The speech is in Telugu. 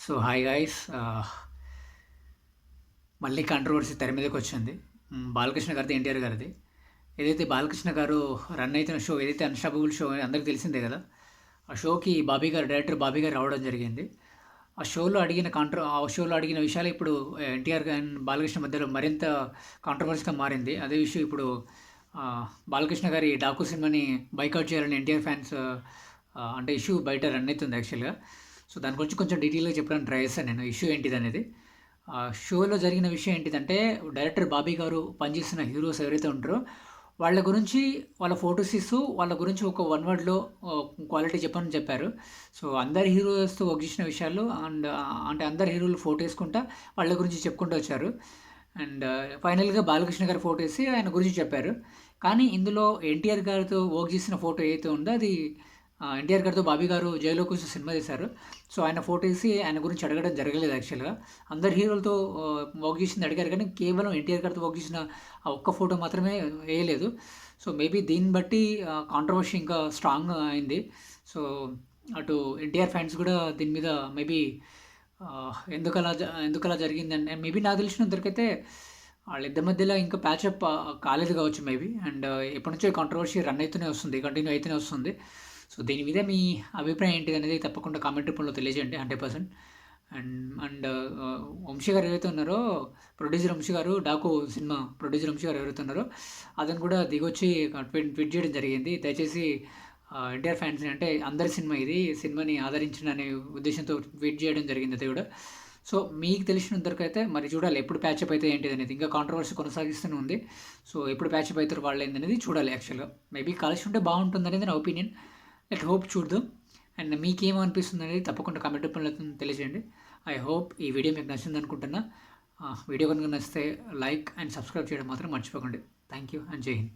సో హాయ్ గైస్, మళ్ళీ కాంట్రవర్సీ తెర మీదకి వచ్చింది. బాలకృష్ణ గారిది, ఎన్టీఆర్ గారిది. ఏదైతే బాలకృష్ణ గారు రన్ అవుతున్న షో ఏదైతే అన్స్టాపబుల్ షో అందరికీ తెలిసిందే కదా. ఆ షోకి బాబీ గారు, డైరెక్టర్ బాబీ గారు రావడం జరిగింది. ఆ షోలో అడిగిన విషయాలు ఇప్పుడు ఎన్టీఆర్ అండ్ బాలకృష్ణ మధ్యలో మరింత కాంట్రవర్సీగా మారింది. అదే విషయం ఇప్పుడు ఆ, బాలకృష్ణ గారి డాకు సినిమాని బైకాట్ చేయాలని ఎన్టీఆర్ ఫ్యాన్స్ అంటే ఇష్యూ బయట రన్ అవుతుంది యాక్చువల్గా. సో దాని గురించి కొంచెం డీటెయిల్గా చెప్పడానికి ట్రై చేస్తాను నేను, ఇష్యూ ఏంటిది అనేది. షోలో జరిగిన విషయం ఏంటిదంటే, డైరెక్టర్ బాబీ గారు పనిచేసిన హీరోస్ ఎవరైతే ఉంటారో వాళ్ళ గురించి, వాళ్ళ ఫొటోస్ ఇస్తూ వాళ్ళ గురించి ఒక వన్ వర్డ్లో క్వాలిటీ చెప్పని చెప్పారు. సో అందరు హీరోస్తో వర్క్ చేసిన విషయాలు అండ్ అంటే అందరు హీరోలు ఫోటో వేసుకుంటా వాళ్ళ గురించి చెప్పుకుంటూ వచ్చారు. అండ్ ఫైనల్గా బాలకృష్ణ గారి ఫోటో వేసి ఆయన గురించి చెప్పారు. కానీ ఇందులో ఎన్టీఆర్ గారితో వర్క్ చేసిన ఫోటో ఏదైతే ఉందో అది ఎన్టీఆర్ గారితో బాబీ గారు జైలో కూర్చో సినిమా చేశారు. సో ఆయన ఫోటో వేసి ఆయన గురించి అడగడం జరగలేదు యాక్చువల్గా. అందరు హీరోలతో వర్క్ చేసింది అడిగారు, కానీ కేవలం ఎన్టీఆర్ గారితో వర్క్ చేసిన ఆ ఒక్క ఫోటో మాత్రమే వేయలేదు. సో మేబీ దీన్ని బట్టి కాంట్రవర్సీ ఇంకా స్ట్రాంగ్ అయింది. సో అటు ఎన్టీఆర్ ఫ్యాన్స్ కూడా దీని మీద మేబీ ఎందుకలా జరిగిందంటే, మేబీ నాకు తెలిసినంతవరకైతే వాళ్ళిద్దరి మధ్యలో ఇంకా ప్యాచప్ కాలేదు కావచ్చు మేబీ. అండ్ ఎప్పటి నుంచో కాంట్రవర్సీ రన్ అవుతూనే వస్తుంది, కంటిన్యూ అవుతూనే వస్తుంది. సో దీని మీద మీ అభిప్రాయం ఏంటిది అనేది తప్పకుండా కామెంట్ రూపంలో తెలియజేయండి 100%. అండ్ అండ్ వంశీ గారు ఎవరైతే ఉన్నారో, ప్రొడ్యూసర్ వంశీ గారు, డాకు సినిమా ప్రొడ్యూసర్ వంశీ గారు ఎవరైతే ఉన్నారో అతను కూడా దిగొచ్చి ట్వీట్ చేయడం జరిగింది. దయచేసి ఎన్టీఆర్ ఫ్యాన్స్ని, అంటే అందరి సినిమా ఇది, సినిమాని ఆదరించిన అనే ఉద్దేశంతో ట్వీట్ చేయడం జరిగింది అది కూడా. సో మీకు తెలిసినంతవరకు అయితే మరి చూడాలి ఎప్పుడు ప్యాచప్ అయితే ఏంటిది అనేది. ఇంకా కాంట్రవర్సీ కొనసాగిస్తూనే ఉంది. సో ఎప్పుడు ప్యాచప్ అవుతారు వాళ్ళు ఏందనేది చూడాలి యాక్చువల్గా. మేబీ కలిసి ఉంటే బాగుంటుంది అనేది నా ఒపీనియన్. లెట్ హోప్ చూద్దాం. అండ్ మీకేమనిపిస్తుంది అనేది తప్పకుండా కామెంట్ రూపంలో తెలియజేయండి. ఐ హోప్ ఈ వీడియో మీకు నచ్చింది అనుకుంటున్నా. వీడియో కనుక నచ్చితే లైక్ అండ్ సబ్స్క్రైబ్ చేయడం మాత్రం మర్చిపోకండి. థ్యాంక్ యూ అండ్ జై హింద్.